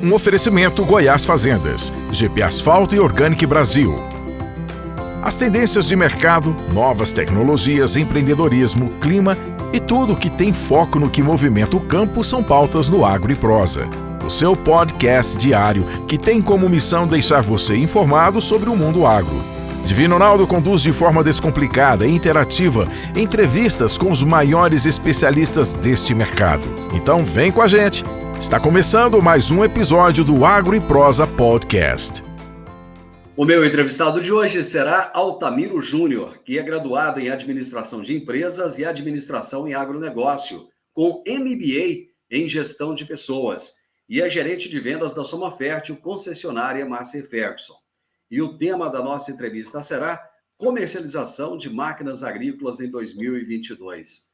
Um oferecimento Goiás Fazendas, GP Asfalto e Organic Brasil. As tendências de mercado, novas tecnologias, empreendedorismo, clima e tudo que tem foco no que movimenta o campo são pautas no Agro e Prosa. O seu podcast diário que tem como missão deixar você informado sobre o mundo agro. Divino Ronaldo conduz de forma descomplicada e interativa entrevistas com os maiores especialistas deste mercado. Então vem com a gente! Está começando mais um episódio do Agro e Prosa Podcast. O meu entrevistado de hoje será Altamiro Júnior, que é graduado em Administração de Empresas e Administração em Agronegócio, com MBA em Gestão de Pessoas, e é gerente de vendas da Soma Fértil, concessionária Massey Ferguson. E o tema da nossa entrevista será comercialização de máquinas agrícolas em 2022.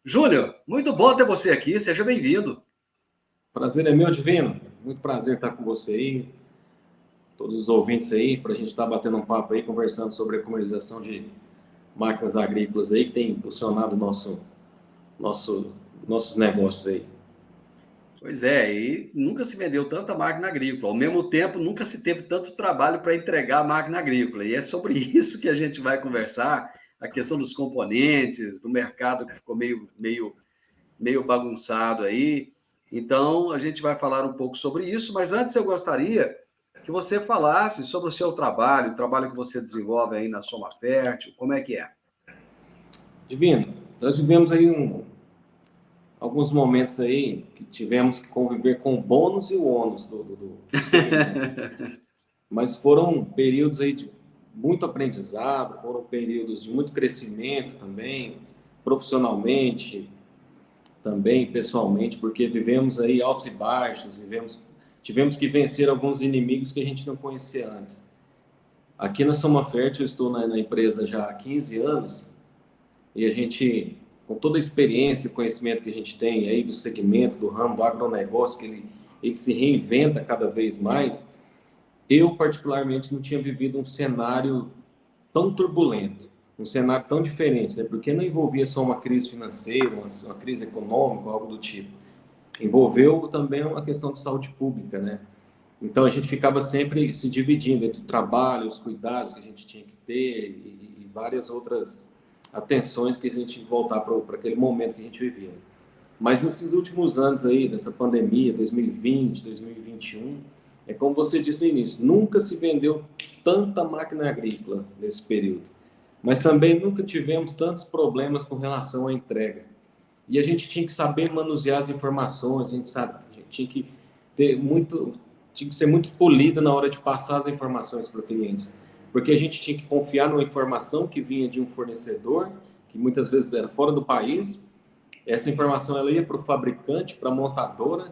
Júnior, muito bom ter você aqui, seja bem-vindo. Prazer é meu, Divino. Muito prazer estar com você aí, todos os ouvintes aí, para a gente estar batendo um papo aí, conversando sobre a comercialização de máquinas agrícolas aí, que tem impulsionado nossos negócios aí. Pois é, e nunca se vendeu tanta máquina agrícola. Ao mesmo tempo, nunca se teve tanto trabalho para entregar a máquina agrícola. E é sobre isso que a gente vai conversar, a questão dos componentes, do mercado que ficou meio bagunçado aí. Então, a gente vai falar um pouco sobre isso, mas antes eu gostaria que você falasse sobre o seu trabalho, o trabalho que você desenvolve aí na Soma Fértil, como é que é? Divino, nós vivemos aí alguns momentos aí que tivemos que conviver com o bônus e o ônus do segmento. Mas foram períodos aí de muito aprendizado, foram períodos de muito crescimento também, profissionalmente, também pessoalmente, porque vivemos aí altos e baixos, tivemos que vencer alguns inimigos que a gente não conhecia antes. Aqui na Soma Fértil, eu estou na empresa já há 15 anos, e a gente, com toda a experiência e conhecimento que a gente tem aí do segmento, do ramo, do agronegócio, que ele se reinventa cada vez mais, eu particularmente não tinha vivido um cenário tão turbulento, um cenário tão diferente, né? Porque não envolvia só uma crise financeira, uma crise econômica, algo do tipo. Envolveu também uma questão de saúde pública, né? Então a gente ficava sempre se dividindo entre o trabalho, os cuidados que a gente tinha que ter e várias outras atenções que a gente voltar para aquele momento que a gente vivia. Mas nesses últimos anos aí, dessa pandemia, 2020, 2021, é como você disse no início, nunca se vendeu tanta máquina agrícola nesse período. Mas também nunca tivemos tantos problemas com relação à entrega. E a gente tinha que saber manusear as informações, a gente tinha que ser muito polido na hora de passar as informações para o cliente. Porque a gente tinha que confiar numa informação que vinha de um fornecedor, que muitas vezes era fora do país. Essa informação ela ia para o fabricante, para a montadora,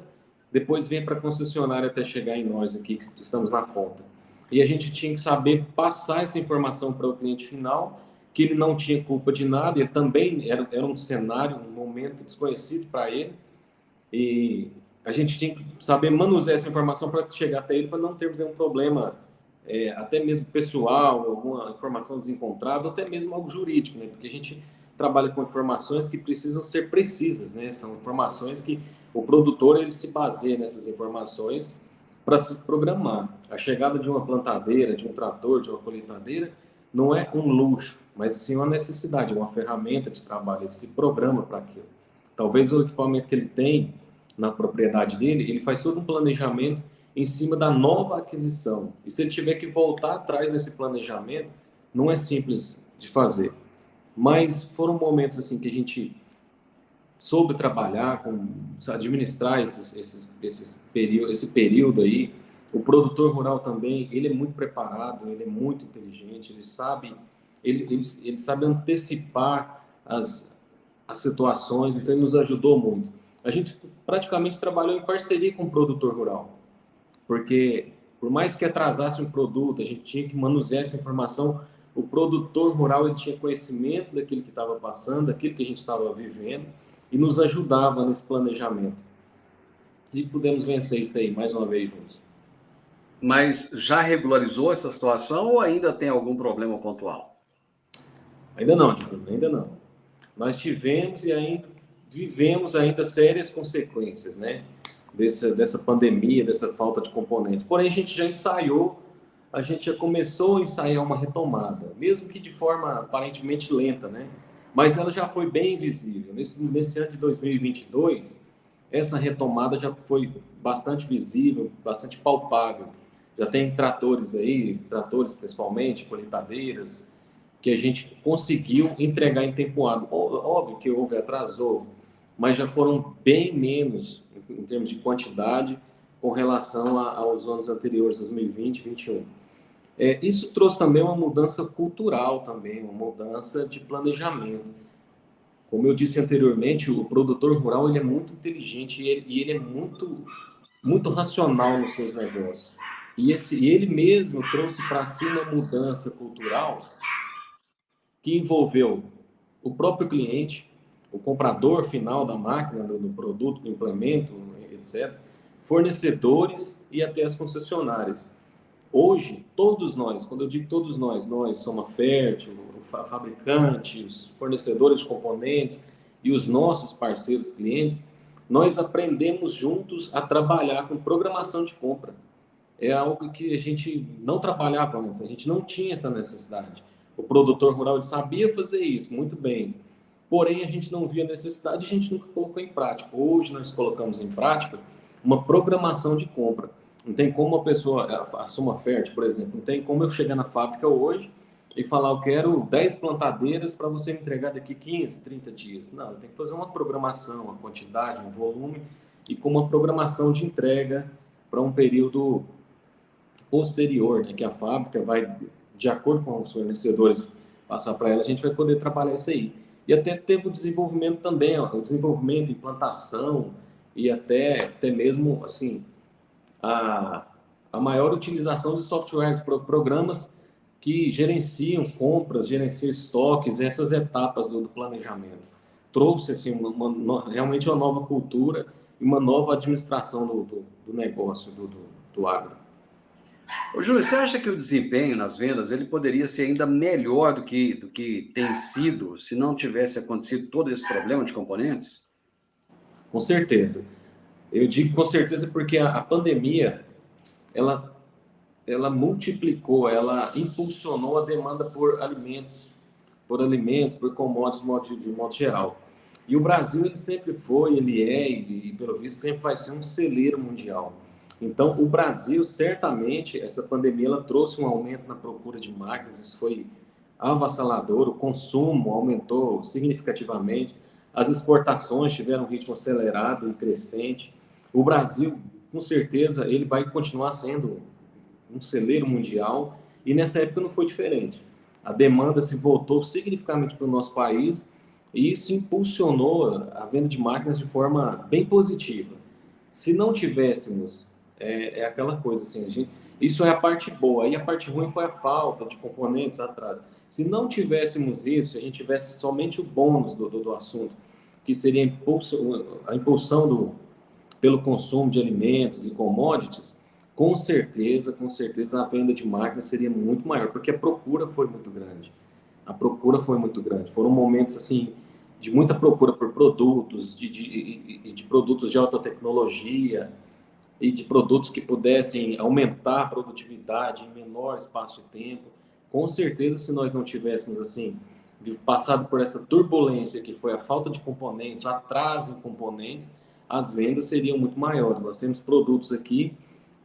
depois vinha para a concessionária até chegar em nós aqui, que estamos na ponta. E a gente tinha que saber passar essa informação para o cliente final, que ele não tinha culpa de nada, ele também era um cenário, um momento desconhecido para ele, e a gente tinha que saber manusear essa informação para chegar até ele, para não termos nenhum problema, até mesmo pessoal, alguma informação desencontrada, ou até mesmo algo jurídico, né? Porque a gente trabalha com informações que precisam ser precisas, né? São informações que o produtor ele se baseia nessas informações para se programar. A chegada de uma plantadeira, de um trator, de uma colheitadeira, não é um luxo, mas sim uma necessidade, uma ferramenta de trabalho, ele se programa para aquilo. Talvez o equipamento que ele tem na propriedade dele, ele faz todo um planejamento em cima da nova aquisição. E se ele tiver que voltar atrás nesse planejamento, não é simples de fazer. Mas foram momentos assim que a gente soube trabalhar, administrar esse período aí. O produtor rural também, ele é muito preparado, ele é muito inteligente, ele sabe antecipar as situações, então ele nos ajudou muito. A gente praticamente trabalhou em parceria com o produtor rural, porque por mais que atrasasse um produto, a gente tinha que manusear essa informação, o produtor rural ele tinha conhecimento daquilo que estava passando, daquilo que a gente estava vivendo, e nos ajudava nesse planejamento. E pudemos vencer isso aí, mais uma vez juntos. Mas já regularizou essa situação ou ainda tem algum problema pontual? Ainda não, ainda não. Nós tivemos e ainda vivemos ainda sérias consequências, né? dessa pandemia, dessa falta de componentes. Porém, a gente já começou a ensaiar uma retomada, mesmo que de forma aparentemente lenta, né? Mas ela já foi bem visível. Nesse ano de 2022, essa retomada já foi bastante visível, bastante palpável. Já tem tratores aí, tratores principalmente, colheitadeiras, que a gente conseguiu entregar em tempo hábil. Óbvio que houve atraso, mas já foram bem menos em termos de quantidade com relação aos anos anteriores, 2020 e 2021. Isso trouxe também uma mudança cultural também, uma mudança de planejamento. Como eu disse anteriormente, o produtor rural ele é muito inteligente e ele é muito racional nos seus negócios. E ele mesmo trouxe para si uma mudança cultural que envolveu o próprio cliente, o comprador final da máquina, do produto, do implemento, etc., fornecedores e até as concessionárias. Hoje, todos nós, quando eu digo todos nós somos a Fértil, o fabricante, os fornecedores de componentes e os nossos parceiros clientes, nós aprendemos juntos a trabalhar com programação de compra. É algo que a gente não trabalhava antes, a gente não tinha essa necessidade. O produtor rural ele sabia fazer isso muito bem, porém a gente não via necessidade e a gente nunca colocou em prática. Hoje nós colocamos em prática uma programação de compra. Não tem como a Soma Fértil, por exemplo, não tem como eu chegar na fábrica hoje e falar, eu quero 10 plantadeiras para você me entregar daqui 15, 30 dias. Não, eu tenho que fazer uma programação, uma quantidade, um volume e com uma programação de entrega para um período posterior, né, que a fábrica vai, de acordo com os fornecedores, passar para ela, a gente vai poder trabalhar isso aí. E até teve o desenvolvimento também, o desenvolvimento, implantação e até mesmo, assim, a maior utilização de softwares, programas que gerenciam compras, gerenciam estoques, essas etapas do planejamento. Trouxe, assim, realmente uma nova cultura e uma nova administração do negócio, do agro. Ô, Júlio, você acha que o desempenho nas vendas ele poderia ser ainda melhor do que tem sido se não tivesse acontecido todo esse problema de componentes? Com certeza. Eu digo com certeza porque a pandemia, ela multiplicou, ela impulsionou a demanda por alimentos, por commodities de modo geral. E o Brasil, ele sempre foi, ele é, e pelo visto sempre vai ser um celeiro mundial. Então, o Brasil, certamente, essa pandemia, ela trouxe um aumento na procura de máquinas, isso foi avassalador, o consumo aumentou significativamente, as exportações tiveram um ritmo acelerado e crescente. O Brasil, com certeza, ele vai continuar sendo um celeiro mundial, e nessa época não foi diferente. A demanda se voltou significativamente para o nosso país, e isso impulsionou a venda de máquinas de forma bem positiva. Se não tivéssemos, aquela coisa assim, isso é a parte boa, e a parte ruim foi a falta de componentes atrás. Se não tivéssemos isso, a gente tivesse somente o bônus do assunto, que seria a impulsão pelo consumo de alimentos e commodities, com certeza a venda de máquinas seria muito maior, porque a procura foi muito grande. Foram momentos, assim, de muita procura por produtos, de produtos de alta tecnologia e de produtos que pudessem aumentar a produtividade em menor espaço de tempo. Com certeza, se nós não tivéssemos, assim, passado por essa turbulência que foi a falta de componentes, o atraso em componentes, as vendas seriam muito maiores. Nós temos produtos aqui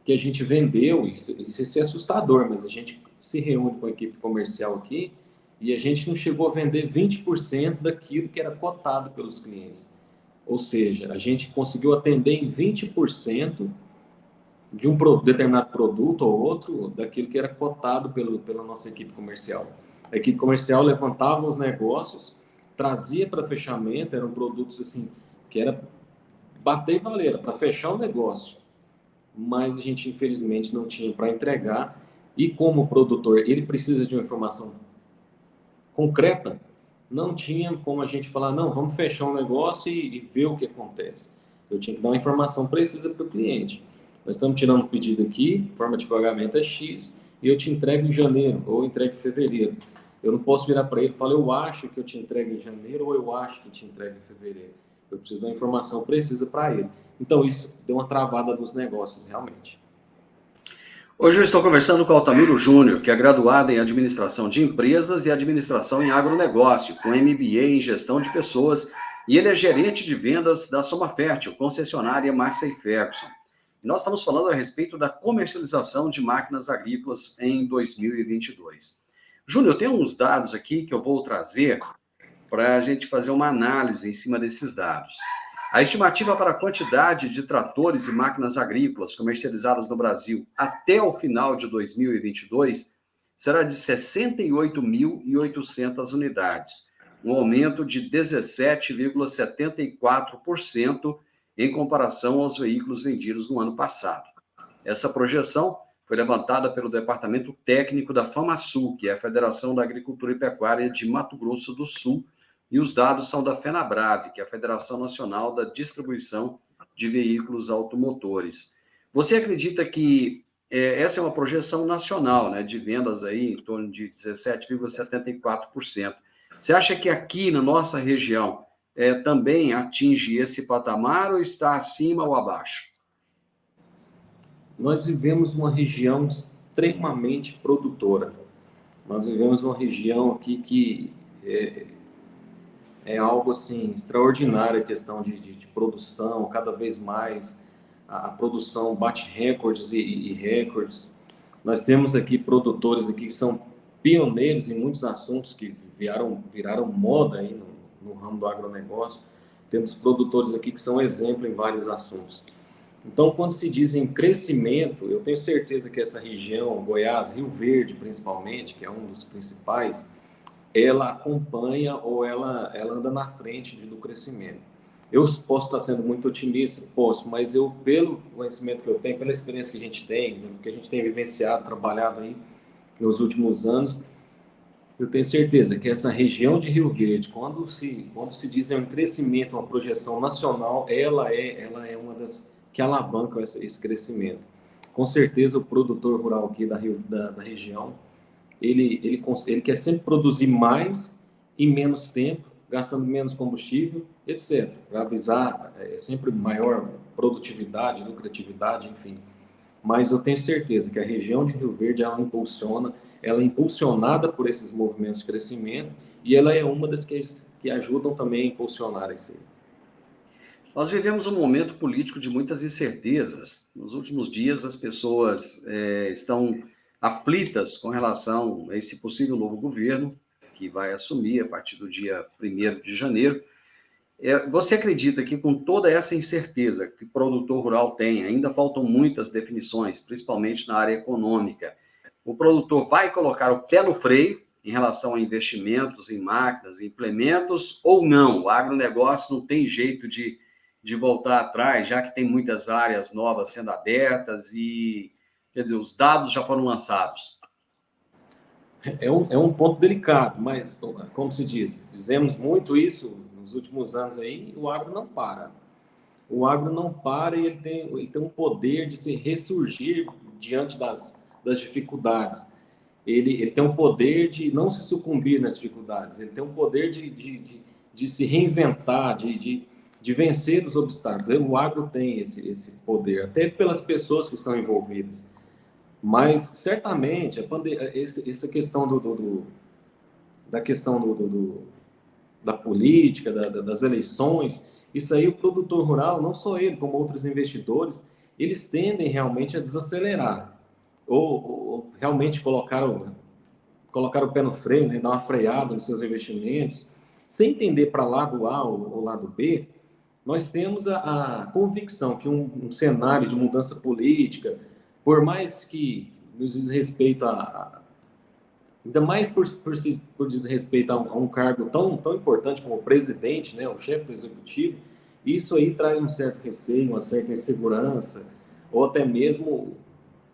que a gente vendeu, e isso é assustador, mas a gente se reúne com a equipe comercial aqui e a gente não chegou a vender 20% daquilo que era cotado pelos clientes. Ou seja, a gente conseguiu atender em 20% de um determinado produto ou outro daquilo que era cotado pela nossa equipe comercial. A equipe comercial levantava os negócios, trazia para fechamento, eram produtos assim, que era bater e valer, para fechar o negócio. Mas a gente, infelizmente, não tinha para entregar. E como o produtor, ele precisa de uma informação concreta, não tinha como a gente falar, não, vamos fechar um negócio e ver o que acontece. Eu tinha que dar uma informação precisa para o cliente. Nós estamos tirando um pedido aqui, forma de pagamento é X, e eu te entrego em janeiro, ou entrego em fevereiro. Eu não posso virar para ele e falar, eu acho que eu te entrego em janeiro, ou eu acho que te entrego em fevereiro. eu preciso da informação precisa para ele. Então, isso deu uma travada nos negócios, realmente. Hoje eu estou conversando com o Altamiro Júnior, que é graduado em Administração de Empresas e Administração em Agronegócio, com MBA em Gestão de Pessoas, e ele é gerente de vendas da Soma Fértil, concessionária Massey Ferguson. E nós estamos falando a respeito da comercialização de máquinas agrícolas em 2022. Júnior, tem uns dados aqui que eu vou trazer para a gente fazer uma análise em cima desses dados. A estimativa para a quantidade de tratores e máquinas agrícolas comercializadas no Brasil até o final de 2022 será de 68.800 unidades, um aumento de 17,74% em comparação aos veículos vendidos no ano passado. Essa projeção foi levantada pelo Departamento Técnico da FamaSul, que é a Federação da Agricultura e Pecuária de Mato Grosso do Sul, e os dados são da FenaBrave, que é a Federação Nacional da Distribuição de Veículos Automotores. Você acredita que essa é uma projeção nacional, né, de vendas aí em torno de 17,74%? Você acha que aqui na nossa região também atinge esse patamar ou está acima ou abaixo? Nós vivemos uma região extremamente produtora. Nós vivemos uma região aqui que é algo assim extraordinário, a questão de produção, cada vez mais a produção bate recordes e recordes. Nós temos aqui produtores aqui que são pioneiros em muitos assuntos que viraram moda aí no ramo do agronegócio. Temos produtores aqui que são exemplo em vários assuntos. Então, quando se diz em crescimento, eu tenho certeza que essa região, Goiás, Rio Verde principalmente, que é um dos principais, ela acompanha ou ela anda na frente do crescimento. Eu posso estar sendo muito otimista, mas eu, pelo conhecimento que eu tenho, pela experiência que a gente tem, né, que a gente tem vivenciado, trabalhado aí nos últimos anos, eu tenho certeza que essa região de Rio Verde, quando se diz em crescimento, uma projeção nacional, ela é uma das que alavancam esse crescimento. Com certeza, o produtor rural aqui da região, ele quer sempre produzir mais em menos tempo, gastando menos combustível, etc. Para avisar sempre maior produtividade, lucratividade, enfim. Mas eu tenho certeza que a região de Rio Verde, ela é impulsionada por esses movimentos de crescimento e ela é uma das que ajudam também a impulsionar isso aí. Nós vivemos um momento político de muitas incertezas. Nos últimos dias, as pessoas estão aflitas com relação a esse possível novo governo que vai assumir a partir do dia 1º de janeiro. Você acredita que com toda essa incerteza que o produtor rural tem, ainda faltam muitas definições, principalmente na área econômica, o produtor vai colocar o pé no freio em relação a investimentos em máquinas, em implementos, ou não? O agronegócio não tem jeito de voltar atrás, já que tem muitas áreas novas sendo abertas e, quer dizer, os dados já foram lançados. É um ponto delicado, mas, como se diz, dizemos muito isso nos últimos anos aí, o agro não para. O agro não para e ele tem um poder de se ressurgir diante das dificuldades. Ele tem um poder de não se sucumbir nas dificuldades, ele tem um poder de se reinventar, de vencer os obstáculos. O agro tem esse poder, até pelas pessoas que estão envolvidas. Mas, certamente, essa questão da política, das eleições, isso aí o produtor rural, não só ele, como outros investidores, eles tendem realmente a desacelerar, ou realmente colocar o pé no freio, né, dar uma freada nos seus investimentos, sem entender para lado A ou lado B. Nós temos a convicção que um cenário de mudança política, por mais que nos diz respeito ainda mais por desrespeito a um cargo tão importante como o presidente, né, o chefe do executivo, isso aí traz um certo receio, uma certa insegurança, ou até mesmo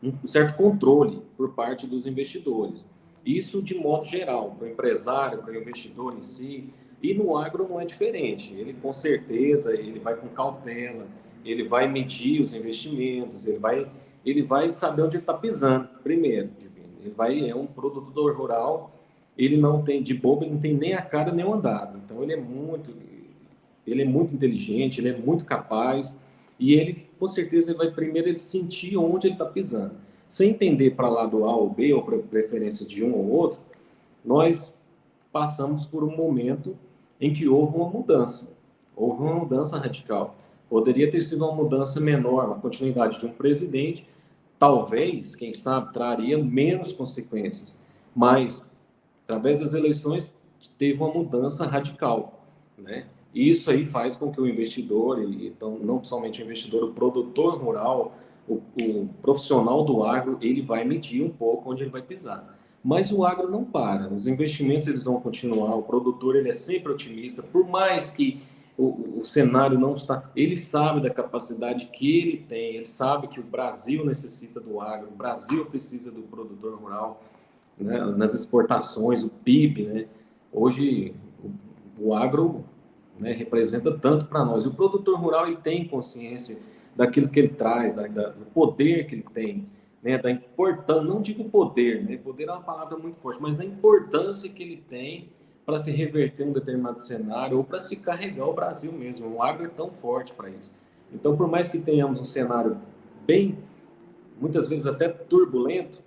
um certo controle por parte dos investidores. Isso de modo geral, para o empresário, para o investidor em si, e no agro não é diferente. Ele, com certeza, ele vai com cautela, ele vai medir os investimentos, ele vai saber onde ele está pisando, primeiro, Divino. É um produtor rural, ele não tem, de bobo, ele não tem nem a cara nem o andado. Então, ele é muito ele é muito inteligente, ele é muito capaz, e ele, com certeza, ele vai primeiro ele sentir onde ele está pisando. Sem entender para lá do A ou B, ou para preferência de um ou outro, nós passamos por um momento em que houve uma mudança radical. Poderia ter sido uma mudança menor, uma continuidade de um presidente, talvez, quem sabe, traria menos consequências, mas, através das eleições, teve uma mudança radical, né? E isso aí faz com que o investidor, então, não somente o investidor, o produtor rural, o profissional do agro, ele vai medir um pouco onde ele vai pisar. Mas o agro não para, os investimentos eles vão continuar, o produtor ele é sempre otimista, por mais que o cenário não está... Ele sabe da capacidade que ele tem, ele sabe que o Brasil necessita do agro, o Brasil precisa do produtor rural, né, nas exportações, o PIB, né? Hoje o agro, né, representa tanto para nós. E o produtor rural ele tem consciência daquilo que ele traz, do poder que ele tem, né, da importância, não digo poder, né? Poder é uma palavra muito forte, mas da importância que ele tem para se reverter um determinado cenário ou para se carregar o Brasil mesmo. O agro é tão forte para isso. Então, por mais que tenhamos um cenário bem, muitas vezes até turbulento,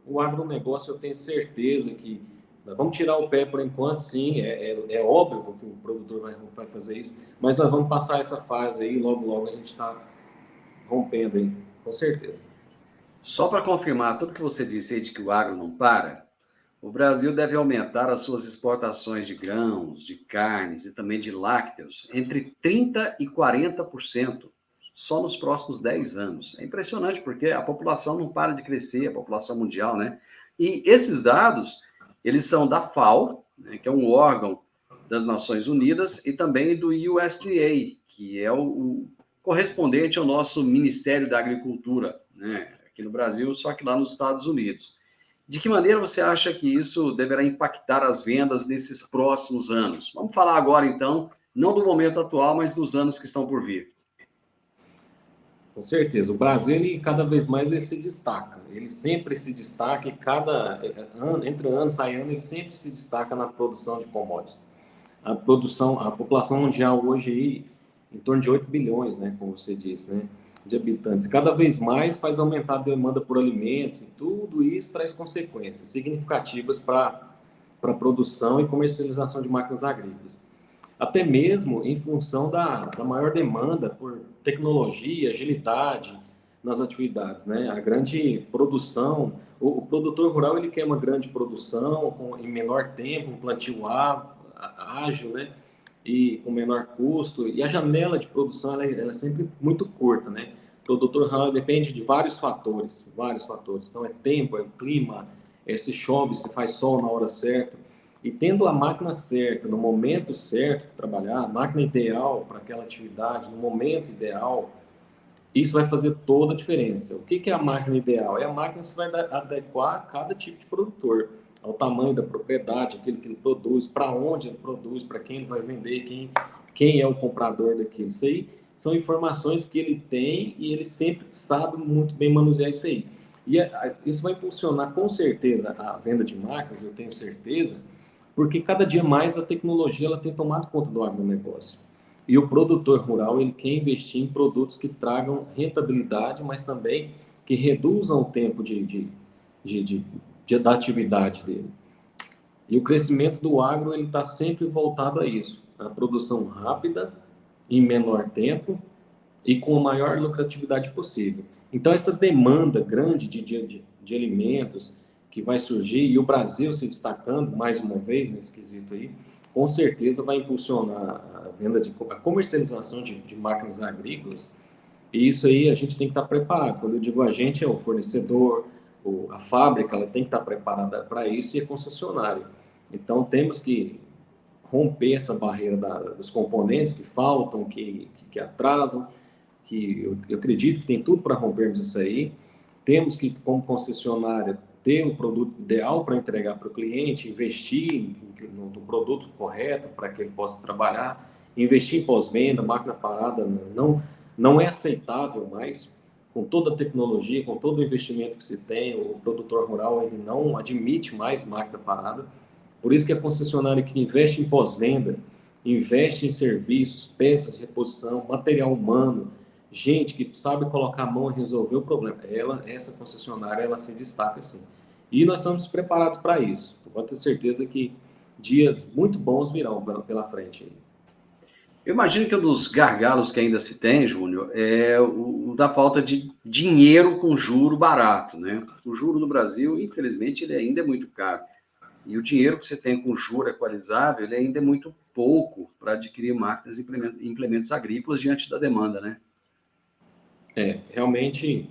o agronegócio eu tenho certeza que nós vamos tirar o pé por enquanto, sim, é óbvio que o produtor vai fazer isso, mas nós vamos passar essa fase aí, logo a gente está rompendo aí, com certeza. Só para confirmar tudo que você disse aí de que o agro não para, o Brasil deve aumentar as suas exportações de grãos, de carnes e também de lácteos entre 30% e 40% só nos próximos 10 anos. É impressionante porque a população não para de crescer, a população mundial, né? E esses dados, eles são da FAO, né, que é um órgão das Nações Unidas, e também do USDA, que é o correspondente ao nosso Ministério da Agricultura, né, aqui no Brasil, só que lá nos Estados Unidos. De que maneira você acha que isso deverá impactar as vendas nesses próximos anos? Vamos falar agora, então, não do momento atual, mas dos anos que estão por vir. Com certeza. O Brasil, ele, cada vez mais, ele se destaca. Ele sempre se destaca e cada ano, entre ano, sai ano, ele sempre se destaca na produção de commodities. A população mundial hoje aí, em torno de 8 bilhões, né, como você disse, né, de habitantes. Cada vez mais faz aumentar a demanda por alimentos e tudo isso traz consequências significativas para a produção e comercialização de máquinas agrícolas. Até mesmo em função da maior demanda por tecnologia, agilidade nas atividades, né? A grande produção, o produtor rural ele quer uma grande produção em menor tempo, um plantio ágil, né? E com menor custo, e a janela de produção ela é sempre muito curta, né? O produtor rural depende de vários fatores. Então é tempo, é o clima, se chove, se faz sol na hora certa. E tendo a máquina certa, no momento certo para trabalhar, a máquina ideal para aquela atividade, no momento ideal, isso vai fazer toda a diferença. O que é a máquina ideal? É a máquina que você vai adequar a cada tipo de produtor, ao tamanho da propriedade, aquilo que ele produz, para onde ele produz, para quem ele vai vender, quem é o comprador daquilo. Isso aí são informações que ele tem e ele sempre sabe muito bem manusear isso aí. E isso vai impulsionar com certeza a venda de máquinas, eu tenho certeza, porque cada dia mais a tecnologia ela tem tomado conta do agronegócio. E o produtor rural ele quer investir em produtos que tragam rentabilidade, mas também que reduzam o tempo da atividade dele. E o crescimento do agro ele está sempre voltado a isso, a produção rápida, em menor tempo e com a maior lucratividade possível. Então essa demanda grande de alimentos que vai surgir, e o Brasil se destacando mais uma vez nesse quesito aí, com certeza vai impulsionar a comercialização de máquinas agrícolas, e isso aí a gente tem que estar preparado. Quando eu digo a gente, é o fornecedor, a fábrica, ela tem que estar preparada para isso, e a concessionária. Então temos que romper essa barreira dos componentes que faltam, que atrasam, que eu acredito que tem tudo para rompermos isso aí. Temos que, como concessionária, ter um produto ideal para entregar para o cliente, investir no produto correto para que ele possa trabalhar, investir em pós-venda, máquina parada, não é aceitável mais, com toda a tecnologia, com todo o investimento que se tem, o produtor rural ele não admite mais máquina parada, por isso que a concessionária que investe em pós-venda, investe em serviços, peças de reposição, material humano, gente que sabe colocar a mão e resolver o problema. Essa concessionária, ela se destaca assim. E nós estamos preparados para isso. Pode ter certeza que dias muito bons virão pela frente aí. Eu imagino que um dos gargalos que ainda se tem, Júnior, é o da falta de dinheiro com juro barato, né? O juro no Brasil, infelizmente, ele ainda é muito caro. E o dinheiro que você tem com juro equalizável, ele ainda é muito pouco para adquirir máquinas e implementos agrícolas diante da demanda, né? Realmente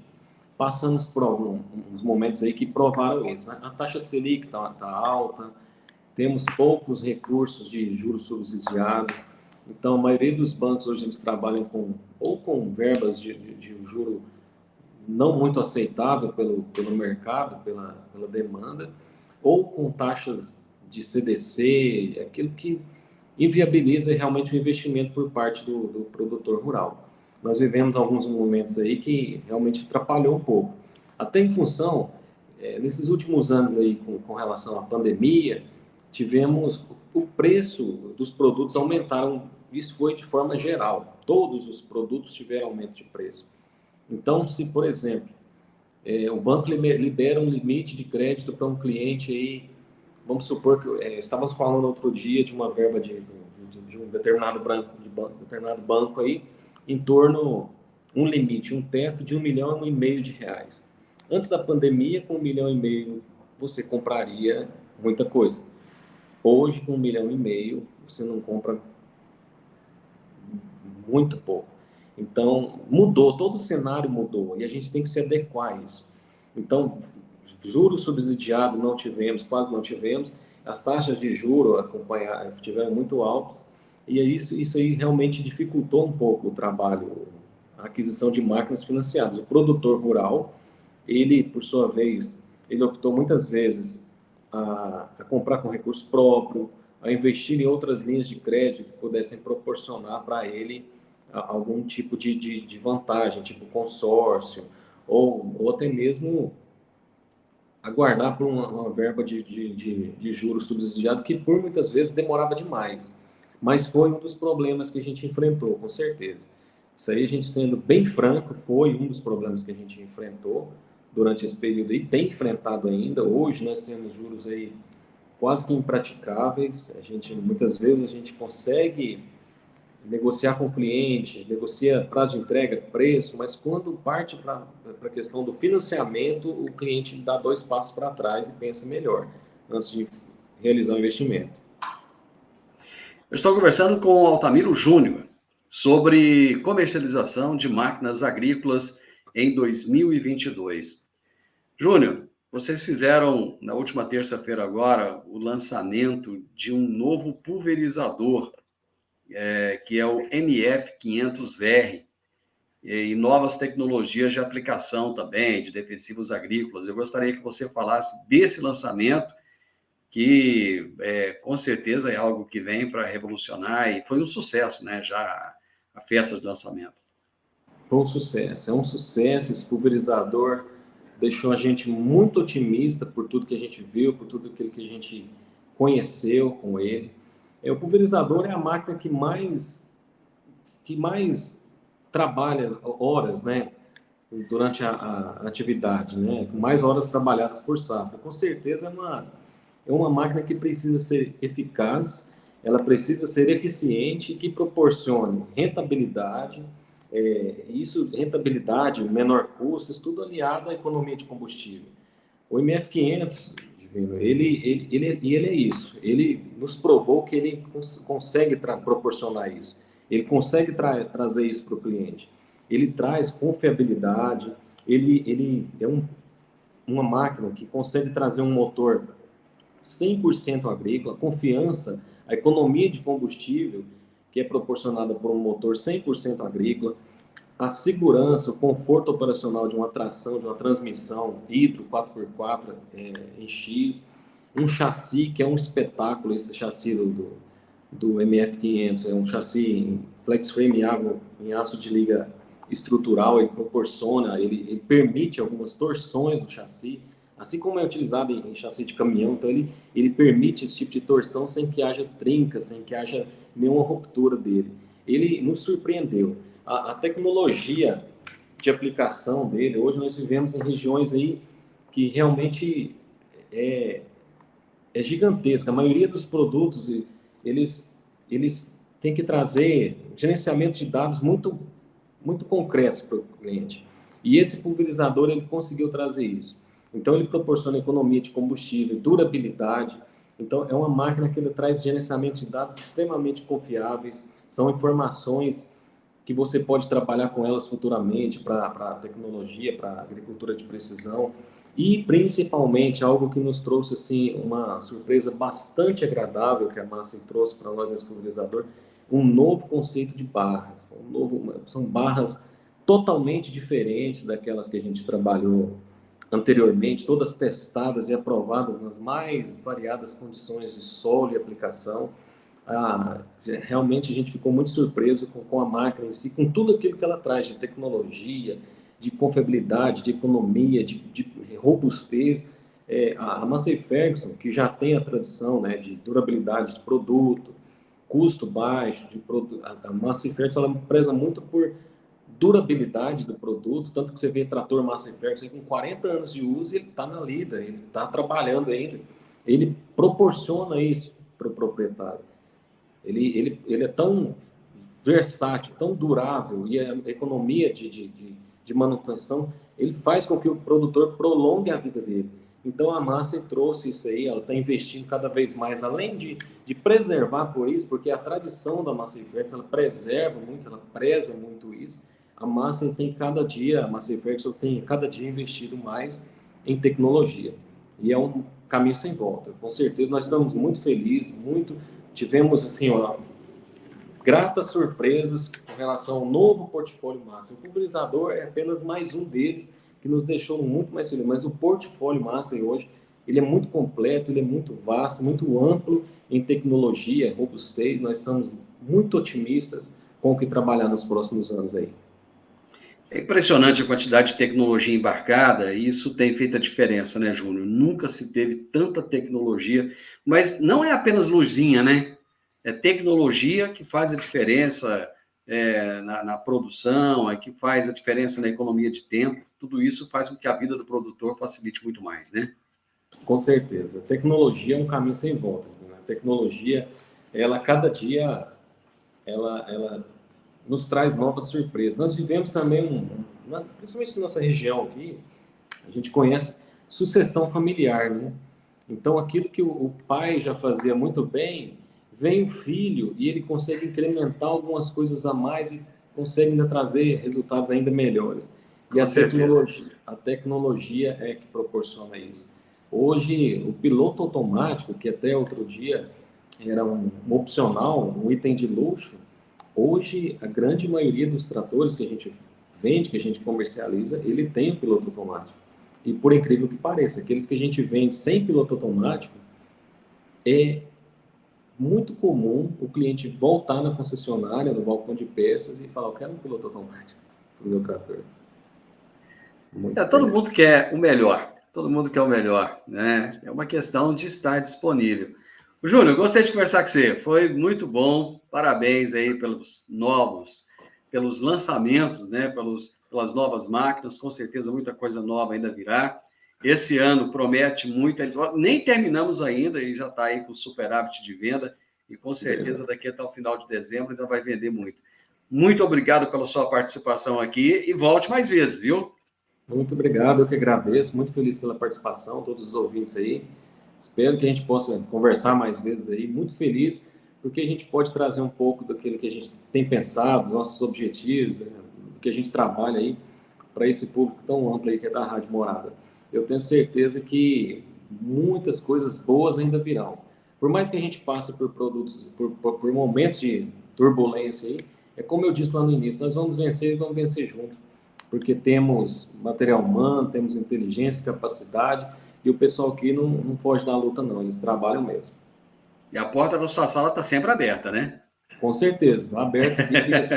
passamos por alguns momentos aí que provaram isso. A taxa Selic está alta, temos poucos recursos de juros subsidiados. Então, a maioria dos bancos hoje eles trabalham com verbas de juro não muito aceitável pelo mercado, pela demanda, ou com taxas de CDC, aquilo que inviabiliza realmente o investimento por parte do produtor rural. Nós vivemos alguns momentos aí que realmente atrapalhou um pouco. Até em função, nesses últimos anos aí, com relação à pandemia, tivemos o preço dos produtos aumentaram, isso foi de forma geral, todos os produtos tiveram aumento de preço. Então, se, por exemplo, o banco libera um limite de crédito para um cliente aí, vamos supor que estávamos falando outro dia de uma verba de um determinado banco aí, em torno um limite, um teto de 1,5 milhão de reais. Antes da pandemia, com 1,5 milhão, você compraria muita coisa. Hoje, com 1,5 milhão, você não compra muito pouco. Então, mudou, todo o cenário mudou, e a gente tem que se adequar a isso. Então, juros subsidiados não tivemos, quase não tivemos, as taxas de juros tiveram muito altas, e isso aí realmente dificultou um pouco o trabalho, a aquisição de máquinas financiadas. O produtor rural, ele, por sua vez, ele optou muitas vezes a comprar com recurso próprio, a investir em outras linhas de crédito que pudessem proporcionar para ele algum tipo de vantagem, tipo consórcio, ou até mesmo aguardar por uma verba de juros subsidiado que por muitas vezes demorava demais. Mas foi um dos problemas que a gente enfrentou, com certeza. Isso aí, a gente sendo bem franco, foi um dos problemas que a gente enfrentou durante esse período e tem enfrentado ainda. Hoje nós temos juros aí quase que impraticáveis. Muitas vezes a gente consegue negociar com o cliente, negocia prazo de entrega, preço, mas quando parte para a questão do financiamento, o cliente dá 2 passos para trás e pensa melhor antes de realizar o investimento. Eu estou conversando com o Altamiro Júnior sobre comercialização de máquinas agrícolas em 2022. Júnior, vocês fizeram na última terça-feira agora o lançamento de um novo pulverizador, que é o MF500R, e novas tecnologias de aplicação também, de defensivos agrícolas. Eu gostaria que você falasse desse lançamento, que com certeza é algo que vem para revolucionar, e foi um sucesso, né? Já a festa de lançamento. Foi um sucesso, é um sucesso. Esse pulverizador deixou a gente muito otimista por tudo que a gente viu, por tudo aquilo que a gente conheceu com ele. O pulverizador é a máquina que mais trabalha horas, né, durante a atividade, né, com mais horas trabalhadas por safra. Com certeza é uma máquina que precisa ser eficaz, ela precisa ser eficiente e que proporcione rentabilidade, rentabilidade, menor custo, isso tudo aliado à economia de combustível. O MF500, ele é isso. Ele nos provou que ele consegue proporcionar isso. Ele consegue trazer isso para o cliente. Ele traz confiabilidade. Ele é uma máquina que consegue trazer um motor 100% agrícola, confiança, a economia de combustível que é proporcionada por um motor 100% agrícola, a segurança, o conforto operacional de uma tração, de uma transmissão hidro 4x4 em X, um chassi que é um espetáculo. Esse chassi do MF500 é um chassi em flex frame em aço de liga estrutural. Ele proporciona, ele permite algumas torções no chassi, assim como é utilizado em chassi de caminhão, então ele permite esse tipo de torção sem que haja trinca, sem que haja nenhuma ruptura dele. Ele nos surpreendeu. A tecnologia de aplicação dele, hoje nós vivemos em regiões aí que realmente é gigantesca. A maioria dos produtos, eles têm que trazer gerenciamento de dados muito, muito concretos para o cliente. E esse pulverizador, ele conseguiu trazer isso. Então, ele proporciona economia de combustível, durabilidade. Então, é uma máquina que ele traz gerenciamento de dados extremamente confiáveis. São informações que você pode trabalhar com elas futuramente para tecnologia, para agricultura de precisão. E, principalmente, algo que nos trouxe assim, uma surpresa bastante agradável que a Massey trouxe para nós nesse pulverizador, um novo conceito de barras. São barras totalmente diferentes daquelas que a gente trabalhou anteriormente, todas testadas e aprovadas nas mais variadas condições de solo e aplicação. Realmente a gente ficou muito surpreso com a máquina em si, com tudo aquilo que ela traz de tecnologia, de confiabilidade, de economia, de robustez. A Massey Ferguson, que já tem a tradição, né, de durabilidade de produto, custo baixo, a Massey Ferguson ela preza muito por durabilidade do produto, tanto que você vê trator Massey Ferguson com 40 anos de uso e ele está na lida, ele está trabalhando ainda. Ele proporciona isso para o proprietário. Ele é tão versátil, tão durável, e a economia de manutenção, ele faz com que o produtor prolongue a vida dele. Então, a Massey trouxe isso aí, ela está investindo cada vez mais, além de preservar por isso, porque a tradição da Massey Ferguson, ela preserva muito, ela preza muito isso. A Massey a Massey Ferguson tem cada dia investido mais em tecnologia. E é um caminho sem volta. Com certeza, nós estamos muito felizes, tivemos, assim, gratas surpresas com relação ao novo portfólio Massey. O pulverizador é apenas mais um deles, que nos deixou muito mais felizes. Mas o portfólio Massey hoje, ele é muito completo, ele é muito vasto, muito amplo em tecnologia, robustez. Nós estamos muito otimistas com o que trabalhar nos próximos anos aí. É impressionante a quantidade de tecnologia embarcada, e isso tem feito a diferença, né, Júnior? Nunca se teve tanta tecnologia, mas não é apenas luzinha, né? É tecnologia que faz a diferença na produção, que faz a diferença na economia de tempo. Tudo isso faz com que a vida do produtor facilite muito mais, né? Com certeza. A tecnologia é um caminho sem volta. Né? A tecnologia, ela cada dia, ela nos traz novas surpresas. Nós vivemos também, principalmente na nossa região aqui, a gente conhece sucessão familiar, né? Então, aquilo que o pai já fazia muito bem, vem o filho e ele consegue incrementar algumas coisas a mais e consegue ainda trazer resultados ainda melhores. E a tecnologia é que proporciona isso. Hoje, o piloto automático, que até outro dia era um opcional, um item de luxo, hoje, a grande maioria dos tratores que a gente vende, que a gente comercializa, ele tem o piloto automático. E por incrível que pareça, aqueles que a gente vende sem piloto automático, é muito comum o cliente voltar na concessionária, no balcão de peças e falar, eu quero um piloto automático para o meu trator. Todo mundo quer o melhor. Todo mundo quer o melhor, né? É uma questão de estar disponível. Júnior, gostei de conversar com você, foi muito bom, parabéns aí pelos lançamentos, né? Pelas novas máquinas, com certeza muita coisa nova ainda virá. Esse ano promete muito, nem terminamos ainda e já está aí com superávit de venda e com certeza daqui até o final de dezembro ainda vai vender muito. Muito obrigado pela sua participação aqui e volte mais vezes, viu? Muito obrigado, eu que agradeço, muito feliz pela participação, todos os ouvintes aí. Espero que a gente possa conversar mais vezes aí, muito feliz, porque a gente pode trazer um pouco daquilo que a gente tem pensado, nossos objetivos, do que a gente trabalha aí para esse público tão amplo aí que é da Rádio Morada. Eu tenho certeza que muitas coisas boas ainda virão. Por mais que a gente passe por por momentos de turbulência aí, é como eu disse lá no início, nós vamos vencer e vamos vencer juntos, porque temos material humano, temos inteligência, capacidade, e o pessoal aqui não foge da luta, não. Eles trabalham mesmo. E a porta da sua sala está sempre aberta, né? Com certeza. Aberta,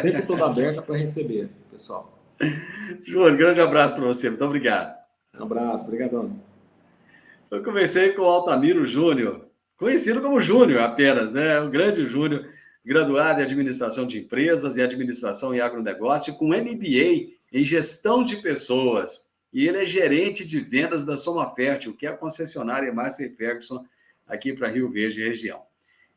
sempre toda aberta para receber, pessoal. Júnior, grande abraço para você. Muito obrigado. Um abraço. Obrigadão. Eu conversei com o Altamiro Júnior, conhecido como Júnior apenas, né? O grande Júnior, graduado em Administração de Empresas e Administração em Agronegócio, com MBA em Gestão de Pessoas. E ele é gerente de vendas da Soma Fértil, que é a concessionária Massey Ferguson aqui para Rio Verde e região.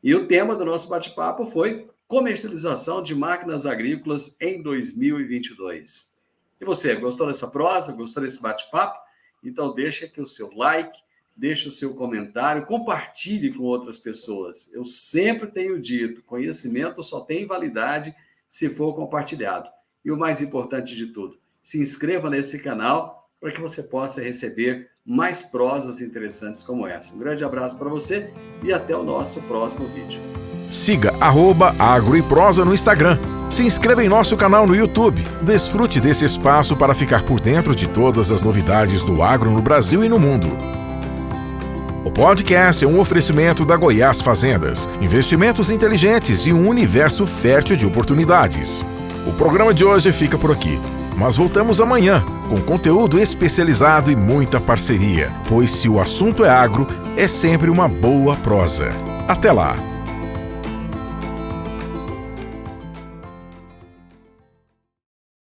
E o tema do nosso bate-papo foi comercialização de máquinas agrícolas em 2022. E você, gostou dessa prosa? Gostou desse bate-papo? Então deixa aqui o seu like, deixa o seu comentário, compartilhe com outras pessoas. Eu sempre tenho dito, conhecimento só tem validade se for compartilhado. E o mais importante de tudo, se inscreva nesse canal para que você possa receber mais prosas interessantes como essa. Um grande abraço para você e até o nosso próximo vídeo. Siga @Agro e Prosa no Instagram. Se inscreva em nosso canal no YouTube. Desfrute desse espaço para ficar por dentro de todas as novidades do agro no Brasil e no mundo. O podcast é um oferecimento da Goiás Fazendas, investimentos inteligentes e um universo fértil de oportunidades. O programa de hoje fica por aqui, mas voltamos amanhã com conteúdo especializado e muita parceria, pois se o assunto é agro, é sempre uma boa prosa. Até lá!